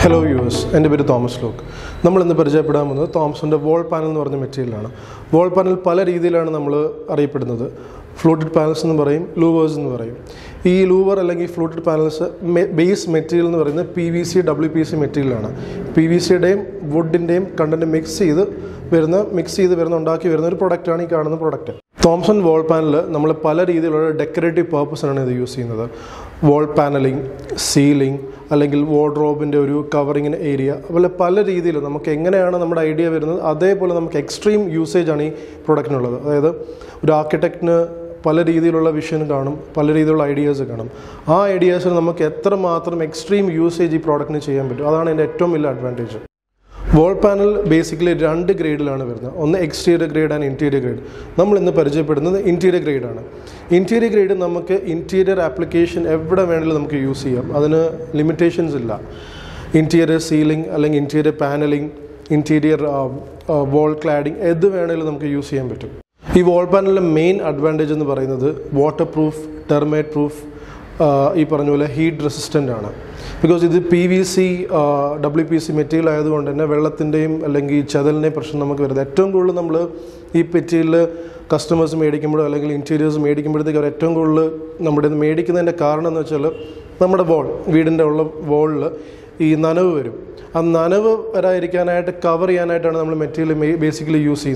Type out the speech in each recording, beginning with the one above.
Hello viewers, I am Tomlukes. We will see Thomson's wall panel material. Wall panel is floated panels and louvers. This louver and floated panels base material PVC WPC material. PVC wood content mix product. Thomson wall panel we decorative purpose use wall paneling, ceiling, wardrobe covering area. We have idea of extreme usage of this product. An architect vision, ideas. These ideas are extreme usage of this product. That is the advantage. Wall panel basically two grades. One exterior grade and interior grade. We will use interior grade. Interior grade is interior application everywhere use. There are limitations. Interior ceiling, interior paneling, interior wall cladding, everywhere use. This wall panel main advantage is waterproof, termite proof, heat resistant. Because this PVC, WPC material, customers interiors wall basically use.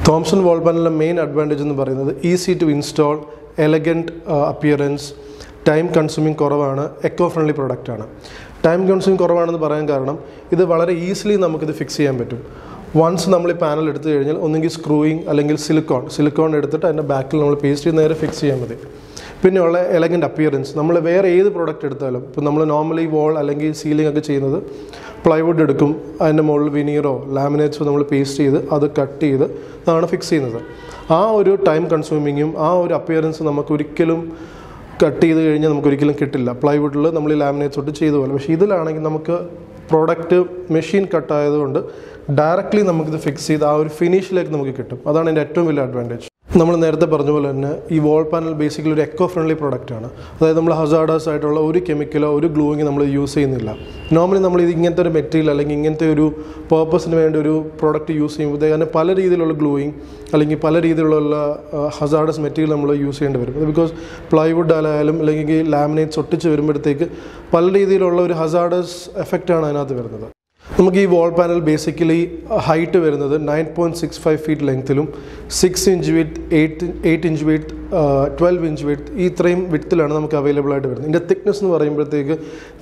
Thomson wall panel main advantage is easy to install, elegant appearance, time consuming eco-friendly product. Time consuming is very easily fix. Once we panel eduthu screwing or silicone edutittu and back paste fix elegant appearance. We wear product normally wall or ceiling plywood and veneer or laminates paste cut fix time consuming appearance cut plywood laminates product machine cut directly fix finish advantage. This wall panel basically an eco-friendly product. We use hazardous chemical or glue. Normally, we use material purpose product use gluing hazardous material use because plywood laminates hazardous effect. This wall panel basically height 9.65 feet length, 6 inch width, 8 inch width, 12 inch width. This width is available. In the thickness 12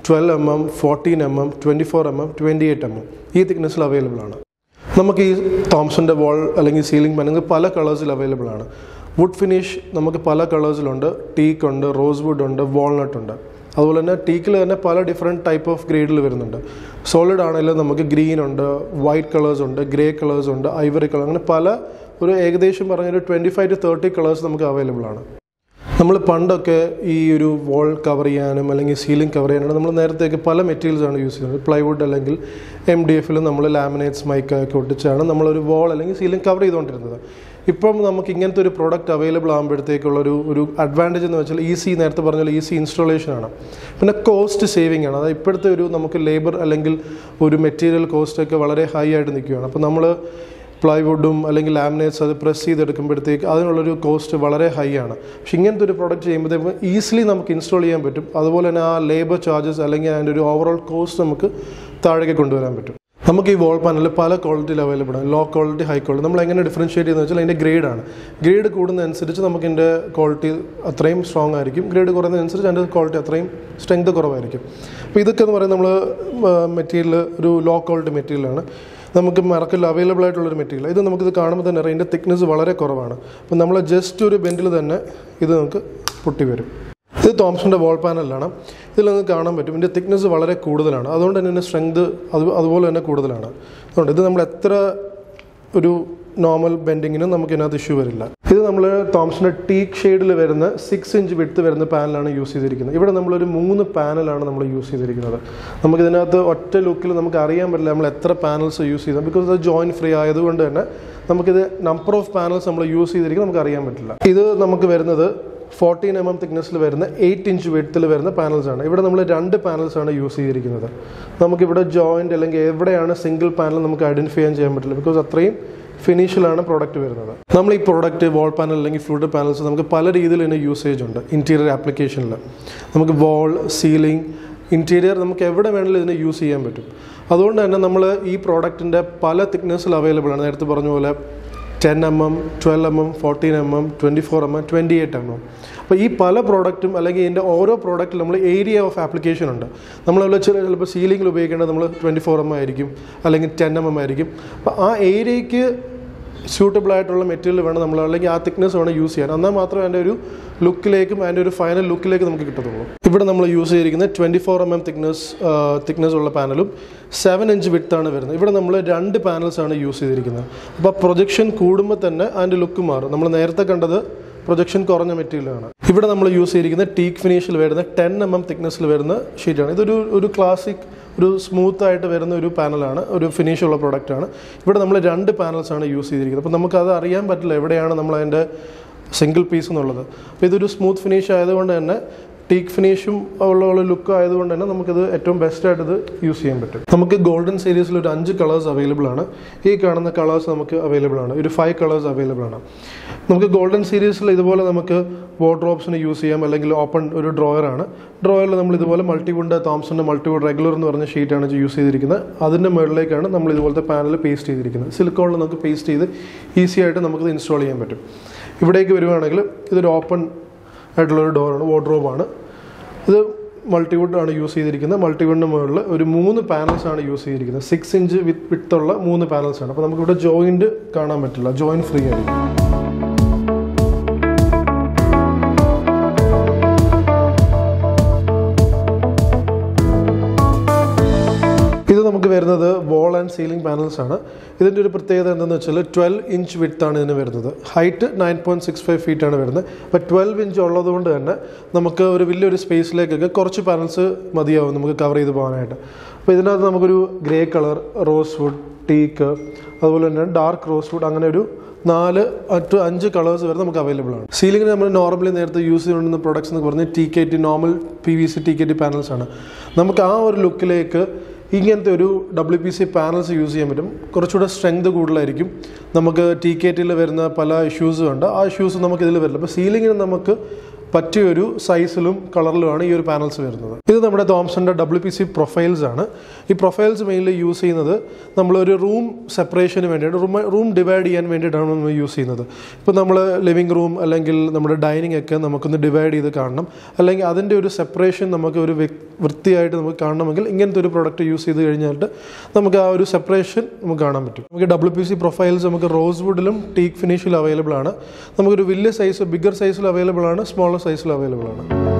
mm, 14 mm, 24 mm, 28 mm. This thickness is available. Thomson wall and ceiling panel colors available. Wood finish colors teak, rosewood, walnut. Teak is different type of grade. Solid green, white colors, grey colors, ivory color. 25 to 30 colors available. We use wall cover ceiling cover. We materials plywood, MDF, laminates, mica, wall and ceiling cover. Now, we have a product available advantage easy installation. Cost saving. Labor and material cost high. Plywood laminates press cost high. Product easily install labor charges and overall cost We wall panel quality available, low quality, high quality. We differentiate the grade. Grade is quality strong, grade is quality strength. This is material, low quality material. Market available material. This is thickness is just a bendle. This is Thomson wall panel. This thickness is very good. That's why strength is good. Normal bending is issue. This is Thomson teak shade 6 inch width panel. We use 3 panel. We use panels because the joint free. Number of panels we use. This is 14 mm തിക്നെസ്സിൽ വരുന്ന 8 inch വിഡ്ത്തിൽ വരുന്ന പാനൽസാണ്. ഇവിടെ നമ്മൾ 2 പാനൽസാണ് use ചെയ്തിരിക്കുന്നത്. നമുക്കിവിടെ joint അല്ലെങ്കിൽ എവിടെയാണ് single panel നമുക്ക് identify ചെയ്യാൻ പറ്റില്ല, ബിക്കോസ് അത്രയും ഫിനിഷിലാണ് പ്രോഡക്റ്റ് വരുന്നത്. നമ്മൾ ഈ പ്രോഡക്റ്റ് വാൾ പാനൽ അല്ലെങ്കിൽ ഫ്ലൂട്ടഡ് പാനൽസ് നമുക്ക് പല രീതിയിൽ ഇതിന് യൂസേജ് ഉണ്ട്. ഇൻറ്റീരിയർ ആപ്ലിക്കേഷനിൽ നമുക്ക് വാൾ, സീലിംഗ്, ഇൻറ്റീരിയർ നമുക്ക് എവിടെ വേണമെങ്കിലും ഇതിനെ യൂസ് ചെയ്യാൻ പറ്റും. അതുകൊണ്ട് തന്നെ നമ്മൾ ഈ പ്രോഡക്റ്റിൻ്റെ പല തിക്നെസ്സിൽ അവൈലബിൾ ആണ്. നേരത്തെ പറഞ്ഞ പോലെ 10 mm, 12 mm, 14 mm, 24 mm, 28 mm. അപ്പോൾ ഈ പല പ്രോഡക്റ്റും അല്ലെങ്കിൽ ഇതിൻ്റെ ഓരോ പ്രോഡക്റ്റിൽ നമ്മൾ ഏരിയ ഓഫ് ആപ്ലിക്കേഷൻ ഉണ്ട്. നമ്മളതിൽ ചിലപ്പോൾ സീലിംഗിൽ ഉപയോഗിക്കേണ്ടത് നമ്മൾ 24 mm ആയിരിക്കും, അല്ലെങ്കിൽ 10 mm ആയിരിക്കും. അപ്പോൾ ആ ഏരിയയ്ക്ക് സ്യൂട്ടബിൾ ആയിട്ടുള്ള മെറ്റീരിയൽ വേണം നമ്മൾ, അല്ലെങ്കിൽ ആ തിക്നെസ് വേണം യൂസ് ചെയ്യാൻ. എന്നാൽ മാത്രമേ അതിൻ്റെ ഒരു ലുക്കിലേക്കും അതിൻ്റെ ഒരു ഫൈനൽ ലുക്കിലേക്ക് നമുക്ക് കിട്ടത്തുള്ളൂ. ഇവിടെ നമ്മൾ യൂസ് ചെയ്തിരിക്കുന്നത് 24 mm തിക്നെസ് ഉള്ള പാനലും 7 ഇഞ്ച് വിഡ്ത്താണ് വരുന്നത്. ഇവിടെ നമ്മൾ 2 പാനൽസാണ് യൂസ് ചെയ്തിരിക്കുന്നത്. അപ്പോൾ പ്രൊജക്ഷൻ കൂടുമ്പോൾ തന്നെ അതിൻ്റെ ലുക്ക് മാറും. നമ്മൾ നേരത്തെ കണ്ടത് പ്രൊജക്ഷൻ കുറഞ്ഞ മെറ്റീരിയലാണ്. ഇവിടെ നമ്മൾ യൂസ് ചെയ്തിരിക്കുന്നത് ടീക്ക് ഫിനിഷിൽ വരുന്ന 10 mm തിക്നെസ്സിൽ വരുന്ന ഷീറ്റാണ്. ഇതൊരു ക്ലാസിക്, ഒരു സ്മൂത്ത് ആയിട്ട് വരുന്ന ഒരു പാനലാണ്, ഒരു ഫിനിഷുള്ള പ്രോഡക്റ്റാണ്. ഇവിടെ നമ്മൾ 2 പാനൽസാണ് യൂസ് ചെയ്തിരിക്കുന്നത്. അപ്പോൾ നമുക്കത് അറിയാൻ പറ്റില്ല എവിടെയാണ് നമ്മൾ അതിൻ്റെ സിംഗിൾ പീസ് എന്നുള്ളത്. അപ്പോൾ ഇതൊരു സ്മൂത്ത് ഫിനിഷ് ആയതുകൊണ്ട് തന്നെ, ടീക്ക് ഫിനിഷും ഉള്ള ലുക്ക് ആയതുകൊണ്ട് തന്നെ നമുക്കിത് ഏറ്റവും ബെസ്റ്റായിട്ട് ഇത് യൂസ് ചെയ്യാൻ പറ്റും. നമുക്ക് ഗോൾഡൻ സീരീസിൽ ഒരു 5 കളേഴ്സ് അവൈലബിൾ ആണ്. ഈ കാണുന്ന കളേഴ്സ് നമുക്ക് അവൈലബിൾ ആണ്. ഒരു 5 കളേഴ്സ് അവൈലബിൾ ആണ്. നമുക്ക് ഗോൾഡൻ സീരീസിൽ ഇതുപോലെ നമുക്ക് വാർഡ്രോബ്സിന് യൂസ് ചെയ്യാം, അല്ലെങ്കിൽ ഓപ്പൺ ഒരു ഡ്രോയറാണ്. ഡ്രോയറിൽ നമ്മൾ ഇതുപോലെ മൾട്ടിവുഡ്, തോംസൻ്റെ മൾട്ടിവുഡ് റെഗുലർ എന്ന് പറഞ്ഞ ഷീറ്റാണ് യൂസ് ചെയ്തിരിക്കുന്നത്. അതിൻ്റെ മുകളിലേക്കാണ് നമ്മൾ ഇതുപോലത്തെ പാനൽ പേസ്റ്റ് ചെയ്തിരിക്കുന്നത്. സിലിക്കോണിൽ നമുക്ക് പേസ്റ്റ് ചെയ്ത് ഈസി ആയിട്ട് നമുക്കിത് ഇൻസ്റ്റാൾ ചെയ്യാൻ പറ്റും. ഇവിടേക്ക് വരുവാണെങ്കിൽ ഇതൊരു ഓപ്പൺ ആയിട്ടുള്ളൊരു ഡോറാണ്, വാർഡ്രോബാണ്. ഇത് മൾട്ടിവുഡ് ആണ് യൂസ് ചെയ്തിരിക്കുന്നത്. മൾട്ടിവുഡിൻ്റെ മുകളിൽ ഒരു 3 പാനൽസാണ് യൂസ് ചെയ്തിരിക്കുന്നത്. 6 ഇഞ്ച് വിഡ്ത്തുള്ള 3 പാനൽസാണ്. അപ്പോൾ നമുക്കിവിടെ ജോയിൻറ്റ് കാണാൻ പറ്റില്ല, ജോയിൻറ്റ് ഫ്രീ ആയിരിക്കും. ഇത് നമുക്ക് വരുന്നത് വാൾ ആൻഡ് സീലിംഗ് പാനൽസ് ആണ്. ഇതിൻ്റെ ഒരു പ്രത്യേകത എന്താണെന്ന് വെച്ചാൽ 12 ഇഞ്ച് വിഡ്ത്താണ് ഇതിന് വരുന്നത്. ഹൈറ്റ് 9.65 feet ആണ് വരുന്നത്. അപ്പോൾ 12 ഇഞ്ച് ഉള്ളതുകൊണ്ട് തന്നെ നമുക്ക് ഒരു വലിയൊരു സ്പേസിലേക്കൊക്കെ കുറച്ച് പാനൽസ് മതിയാവും നമുക്ക് കവർ ചെയ്ത് പോകാനായിട്ട്. അപ്പോൾ ഇതിനകത്ത് നമുക്കൊരു ഗ്രേ കളർ, റോസ് വുഡ്, ടീക്ക്, അതുപോലെ തന്നെ ഡാർക്ക് റോസ് വുഡ്, അങ്ങനെ ഒരു 4 to 5 കളേഴ്സ് വരെ നമുക്ക് അവൈലബിൾ ആണ്. സീലിംഗിന് നമ്മൾ നോർമലി നേരത്തെ യൂസ് ചെയ്തുകൊണ്ടിരുന്ന പ്രൊഡക്ട്സ് എന്ന് പറഞ്ഞാൽ TKT, normal PVC TKT panels ആണ്. നമുക്ക് ആ ഒരു ലുക്കിലേക്ക് ഇങ്ങനത്തെ ഒരു WPC പാനൽസ് യൂസ് ചെയ്യാൻ പറ്റും. കുറച്ചുകൂടെ സ്ട്രെങ്ത് കൂടുതലായിരിക്കും. നമുക്ക് TKTയിൽ വരുന്ന പല ഇഷ്യൂസും ഉണ്ട്, ആ ഇഷ്യൂസ് നമുക്ക് ഇതിൽ വരില്ല. അപ്പോൾ സീലിങ്ങിന് നമുക്ക് പറ്റിയൊരു സൈസിലും കളറിലുമാണ് ഈ ഒരു പാനൽസ് വരുന്നത്. ഇത് നമ്മുടെ തോംസൻ്റെ WPC പ്രൊഫൈൽസ് ആണ്. ഈ പ്രൊഫൈൽസ് മെയിൻലി യൂസ് ചെയ്യുന്നത് നമ്മളൊരു റൂം സെപ്പറേഷന് വേണ്ടിയിട്ട്, റൂം ഡിവൈഡ് ചെയ്യാൻ വേണ്ടിയിട്ടാണ് നമ്മൾ യൂസ് ചെയ്യുന്നത്. ഇപ്പോൾ നമ്മൾ ലിവിങ് റൂം അല്ലെങ്കിൽ നമ്മുടെ ഡൈനിങ് ഒക്കെ നമുക്കൊന്ന് ഡിവൈഡ് ചെയ്ത് കാണണം, അല്ലെങ്കിൽ അതിൻ്റെ ഒരു സെപ്പറേഷൻ നമുക്ക് ഒരു വൃത്തിയായിട്ട് നമുക്ക് കാണണമെങ്കിൽ ഇങ്ങനത്തെ ഒരു പ്രോഡക്റ്റ് യൂസ് ചെയ്ത് കഴിഞ്ഞിട്ട് നമുക്ക് ആ ഒരു സെപ്പറേഷൻ നമുക്ക് കാണാൻ പറ്റും. നമുക്ക് WPC പ്രൊഫൈൽസ് നമുക്ക് റോസ് വുഡിലും ടീക്ക് ഫിനിഷിലും അവൈലബിൾ ആണ്. നമുക്കൊരു വലിയ സൈസ്, ബിഗർ സൈസിൽ അവൈലബിൾ ആണ്, സ്മോളർ സൈസിൽ അവൈലബിൾ ആണ്.